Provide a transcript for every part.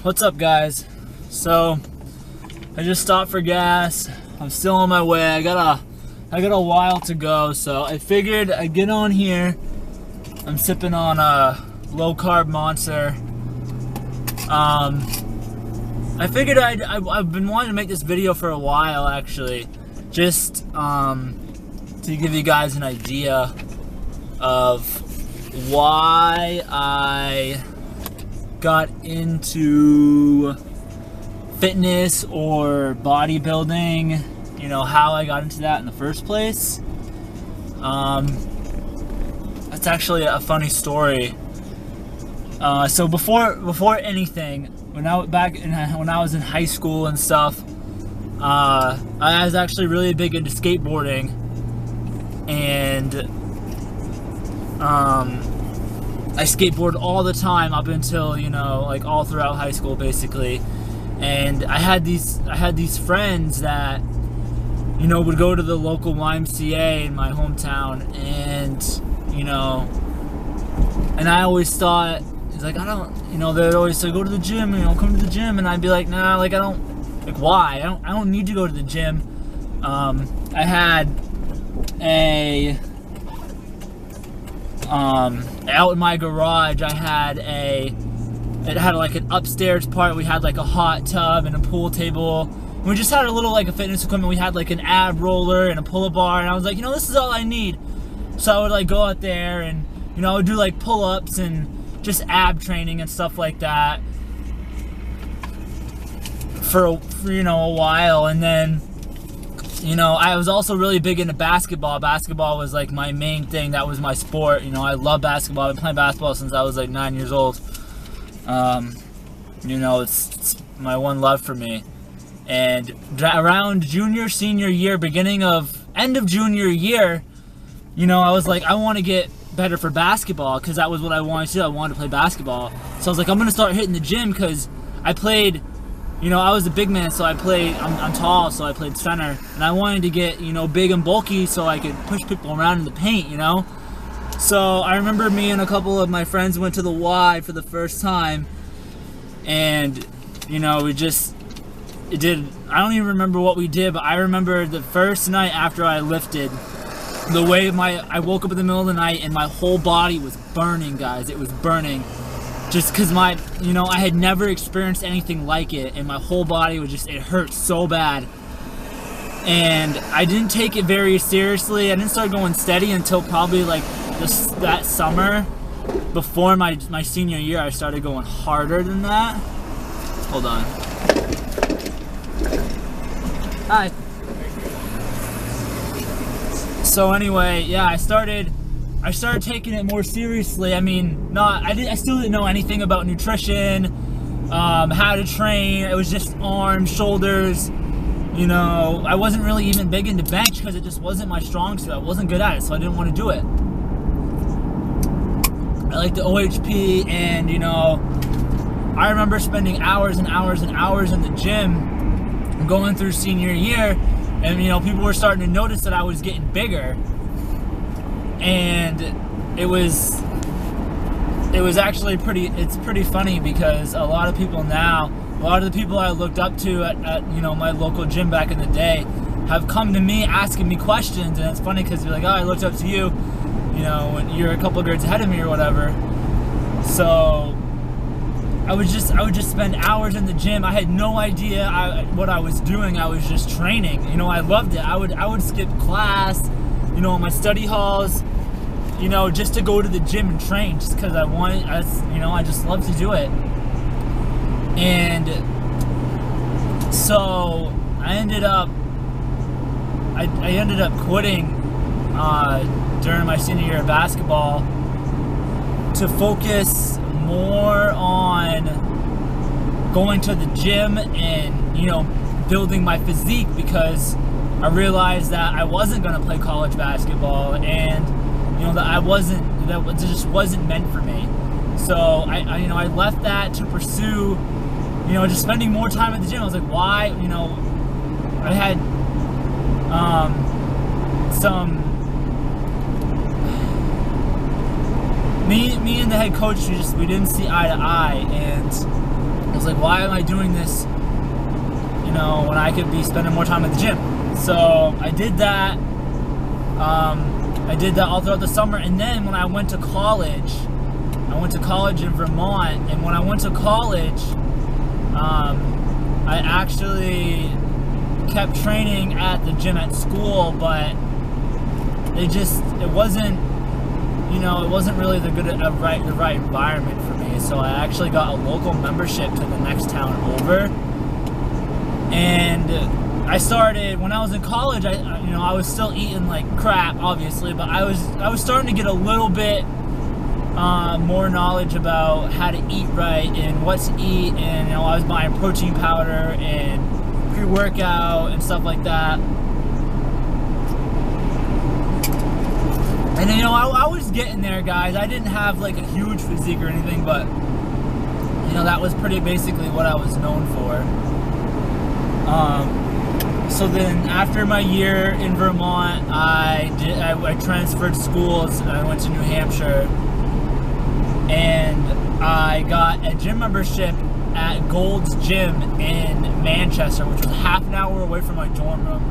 What's up, guys? So I just stopped for gas. I'm still on my way. I got a while to go, so I figured I'd get on here. I'm sipping on a low carb Monster. I figured I've been wanting to make this video for a while, actually, just to give you guys an idea of why I got into fitness or bodybuilding, you know, how I got into that in the first place. That's actually a funny story. So before anything, when I was in high school and stuff, I was actually really big into skateboarding, and I skateboarded all the time up until, you know, like all throughout high school basically. And I had these friends that, you know, would go to the local YMCA in my hometown, and, you know, and I always thought, it's like, I don't, you know, they'd always say, go to the gym, you know, come to the gym, and I'd be like, nah, like, I don't, like, why? I don't need to go to the gym. I had out in my garage, it had like an upstairs part. We had like a hot tub and a pool table. We just had a little like a fitness equipment. We had like an ab roller and a pull-up bar, and I was like, you know, this is all I need. So I would like go out there and, you know, I would do like pull-ups and just ab training and stuff like that for you know, a while. And then, you know, I was also really big into basketball. Basketball was like my main thing. That was my sport. You know, I love basketball. I've been playing basketball since I was like 9 years old. You know, it's my one love for me. And around junior, senior year, end of junior year, you know, I was like, I want to get better for basketball, because that was what I wanted to do. I wanted to play basketball. So I was like, I'm going to start hitting the gym, because I played, you know, I was a big man, so I'm tall, so I played center, and I wanted to get, you know, big and bulky so I could push people around in the paint, you know. So I remember me and a couple of my friends went to the Y for the first time, and, you know, I don't even remember what we did, but I remember the first night after I lifted, the way I woke up in the middle of the night and my whole body was burning, guys. It was burning. Just because you know, I had never experienced anything like it, and my whole body was just, it hurt so bad. And I didn't take it very seriously. I didn't start going steady until probably like that summer. Before my senior year, I started going harder than that. Hold on. Hi. So anyway, yeah, I started taking it more seriously. I mean, I still didn't know anything about nutrition, how to train. It was just arms, shoulders. You know, I wasn't really even big into bench because it just wasn't my strong suit. I wasn't good at it, so I didn't want to do it. I like the OHP, and, you know, I remember spending hours and hours and hours in the gym going through senior year, and, you know, people were starting to notice that I was getting bigger. And it was actually pretty funny, because a lot of the people I looked up to at you know, my local gym back in the day have come to me asking me questions. And it's funny because they're like, oh, I looked up to you, you know, when you're a couple grades ahead of me or whatever. So I would just spend hours in the gym. I had no idea what I was doing. I was just training. You know, I loved it. I would skip class, you know, in my study halls, you know, just to go to the gym and train, just because you know, I just love to do it. And so I ended up quitting during my senior year of basketball to focus more on going to the gym and, you know, building my physique, because I realized that I wasn't going to play college basketball, and, you know, that just wasn't meant for me. So I you know, I left that to pursue, you know, just spending more time at the gym. I was like, why? You know, I had me and the head coach, we didn't see eye to eye, and I was like, why am I doing this, you know, when I could be spending more time at the gym? So I did that. I did that all throughout the summer, and then when I went to college in Vermont, and when I went to college, I actually kept training at the gym at school, but it wasn't, you know, it wasn't really the right environment for me. So I actually got a local membership to the next town over, and I started when I was in college. I was still eating like crap, obviously, but I was starting to get a little bit more knowledge about how to eat right and what to eat, and you know, I was buying protein powder and pre-workout and stuff like that. And you know, I was getting there, guys. I didn't have like a huge physique or anything, but you know, that was pretty basically what I was known for. So then after my year in Vermont, I transferred schools. I went to New Hampshire, and I got a gym membership at Gold's Gym in Manchester, which was half an hour away from my dorm room.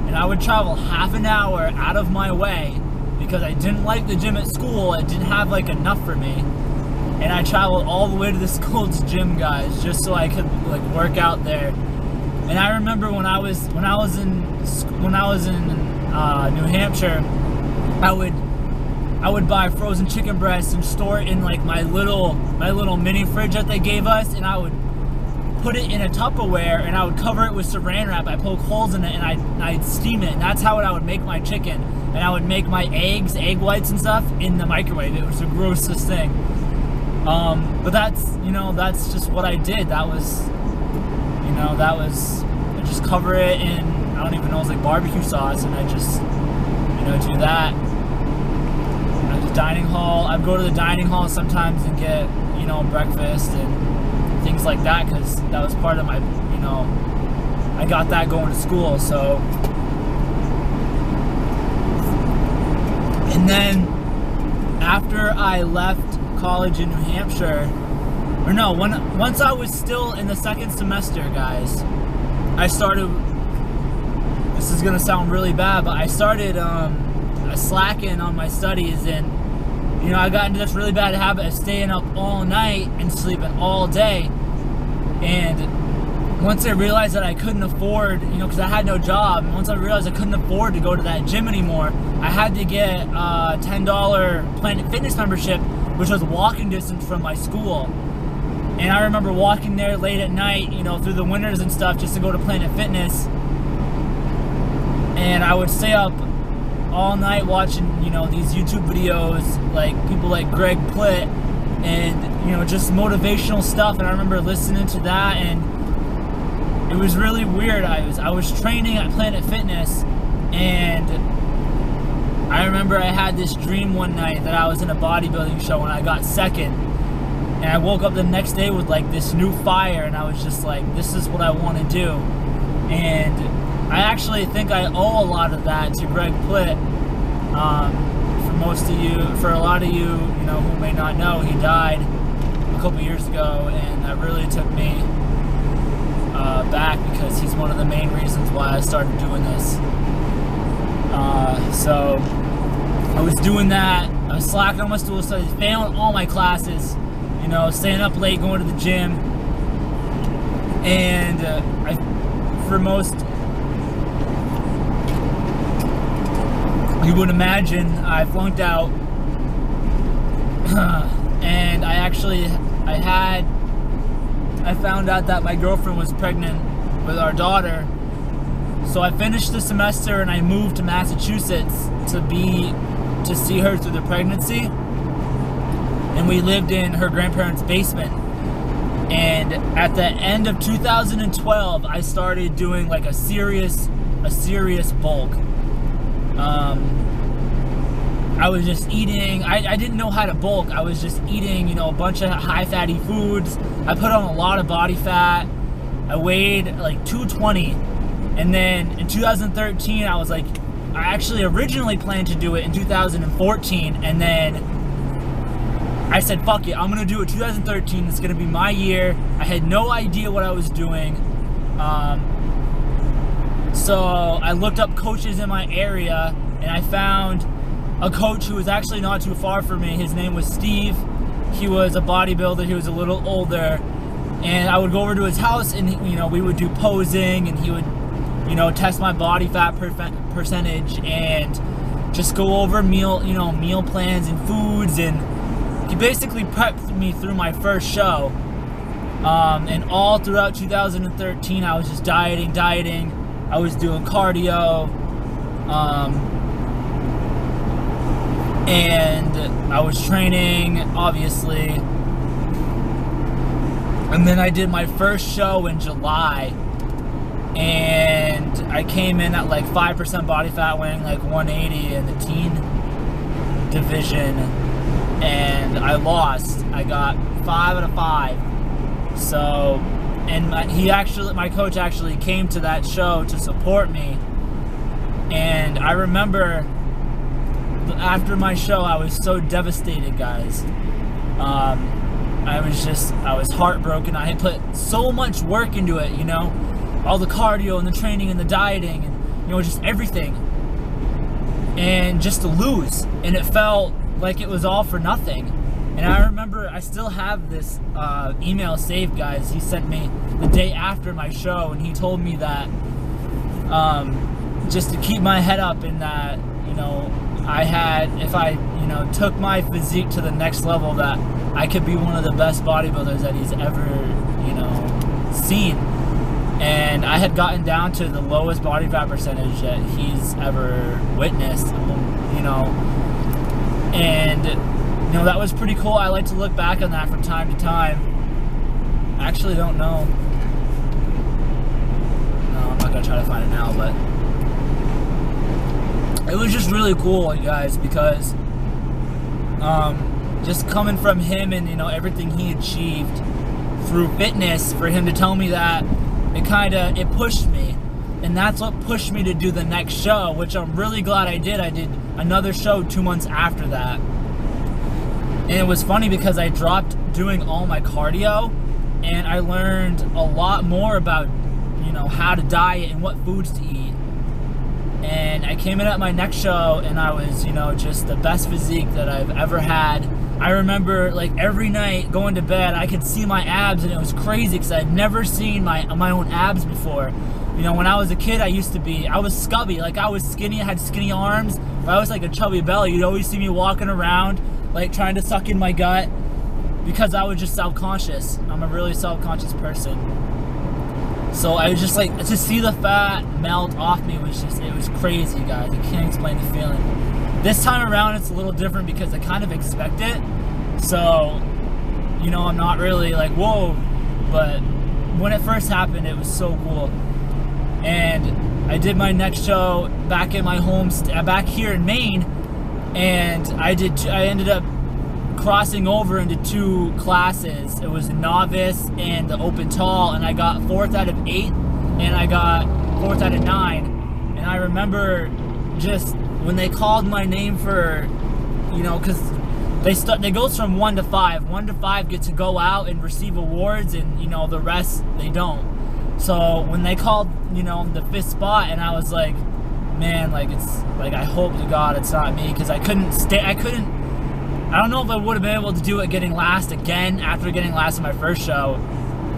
And I would travel half an hour out of my way because I didn't like the gym at school. It didn't have like enough for me. And I traveled all the way to this Gold's Gym, guys, just so I could like work out there. And I remember when I was in New Hampshire, I would buy frozen chicken breasts and store it in like my little mini fridge that they gave us, and I would put it in a Tupperware and I would cover it with saran wrap. I poke holes in it and I'd steam it, and that's how I would make my chicken. And I would make my egg whites and stuff in the microwave. It was the grossest thing. But that's just what I did. I just cover it in, I don't even know, it's like barbecue sauce, and I just, do that. The dining hall, I'd go to the dining hall sometimes and get, breakfast and things like that, because that was part of my, I got that going to school, so. And then, after I left college in New Hampshire, once I was still in the second semester, guys, I started, this is gonna sound really bad, but I started slacking on my studies, and I got into this really bad habit of staying up all night and sleeping all day. And once I realized that I couldn't afford, because I had no job, and once I realized I couldn't afford to go to that gym anymore, I had to get a $10 Planet Fitness membership, which was walking distance from my school. And I remember walking there late at night, through the winters and stuff, just to go to Planet Fitness. And I would stay up all night watching, these YouTube videos, like people like Greg Plitt, and, just motivational stuff. And I remember listening to that, and it was really weird. I was training at Planet Fitness, and I remember I had this dream one night that I was in a bodybuilding show and I got second. And I woke up the next day with like this new fire, and I was just like, this is what I want to do. And I actually think I owe a lot of that to Greg Plitt. For a lot of you, who may not know, he died a couple years ago, and that really took me back, because he's one of the main reasons why I started doing this. So I was doing that. I was slacking on my school studies, failing all my classes. Staying up late, going to the gym, and you would imagine, I flunked out, and I found out that my girlfriend was pregnant with our daughter, so I finished the semester and I moved to Massachusetts to see her through the pregnancy. And we lived in her grandparents' basement. And at the end of 2012, I started doing like a serious bulk. I was just eating, I didn't know how to bulk. I was just eating, a bunch of high fatty foods. I put on a lot of body fat. I weighed like 220. And then in 2013, I was like, I actually originally planned to do it in 2014, and then I said, fuck it, I'm gonna do it 2013. It's gonna be my year. I had no idea what I was doing. So I looked up coaches in my area, and I found a coach who was actually not too far from me. His name was Steve. He was a bodybuilder. He was a little older, and I would go over to his house, and you know, we would do posing, and he would, you know, test my body fat percentage, and just go over meal plans and foods, and he basically prepped me through my first show. And all throughout 2013, I was just dieting. I was doing cardio, and I was training, obviously. And then I did my first show in July, and I came in at like 5% body fat, weighing like 180 in the teen division, and I lost. I got 5 out of 5. So, and my coach actually came to that show to support me. And I remember after my show, I was so devastated, guys. I was heartbroken. I had put so much work into it, you know, all the cardio and the training and the dieting and, you know, just everything. And just to lose. And it felt like it was all for nothing. And I remember, I still have this email saved, guys. He sent me the day after my show, and he told me that just to keep my head up, and that, you know, if I, you know, took my physique to the next level, that I could be one of the best bodybuilders that he's ever, you know, seen. And I had gotten down to the lowest body fat percentage that he's ever witnessed, you know, and, you know, that was pretty cool. I like to look back on that from time to time. I actually don't know. No, I'm not gonna try to find it now, but it was just really cool, you guys, because just coming from him and, you know, everything he achieved through fitness, for him to tell me that, it pushed me. And that's what pushed me to do the next show, which I'm really glad I did. I did another show 2 months after that. And it was funny because I dropped doing all my cardio, and I learned a lot more about, you know, how to diet and what foods to eat. And I came in at my next show, and I was, you know, just the best physique that I've ever had. I remember, like, every night going to bed, I could see my abs, and it was crazy because I'd never seen my own abs before. You know, when I was a kid, I was scubby. Like, I was skinny, I had skinny arms, but I was like a chubby belly. You'd always see me walking around, like, trying to suck in my gut, because I was just self-conscious. I'm a really self-conscious person. So I was just like, to see the fat melt off me was just, it was crazy, guys. I can't explain the feeling. This time around, it's a little different because I kind of expect it. So, you know, I'm not really like, whoa. But when it first happened, it was so cool. And I did my next show back in my back here in Maine. And I ended up crossing over into 2 classes. It was the novice and the open tall, and I got 4th out of 8, and I got 4th out of 9. And I remember just when they called my name for, you know, because they go from 1 to 5. 1 to 5 get to go out and receive awards, and, you know, the rest they don't. So when they called, you know, the 5th spot, and I was like, man, like, it's like, I hope to God it's not me, because I don't know if I would have been able to do it getting last again after getting last in my first show.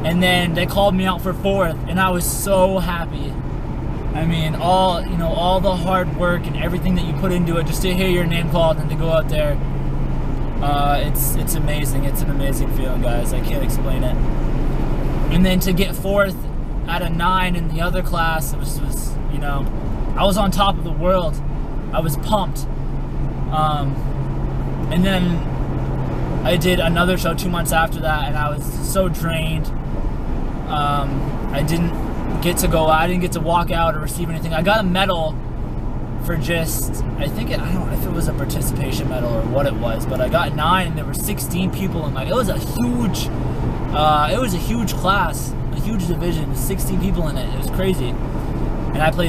And then they called me out for 4th, and I was so happy. I mean, all the hard work and everything that you put into it just to hear your name called and to go out there, it's amazing. It's an amazing feeling, guys. I can't explain it. And then to get 4th out of 9 in the other class, it was you know, I was on top of the world. I was pumped. And then I did another show 2 months after that, and I was so drained. I didn't get to go out, I didn't get to walk out or receive anything. I got a medal for just, I don't know if it was a participation medal or what it was, but I got 9, and there were 16 people in it was a huge class, a huge division, 16 people in it. It was crazy. And I played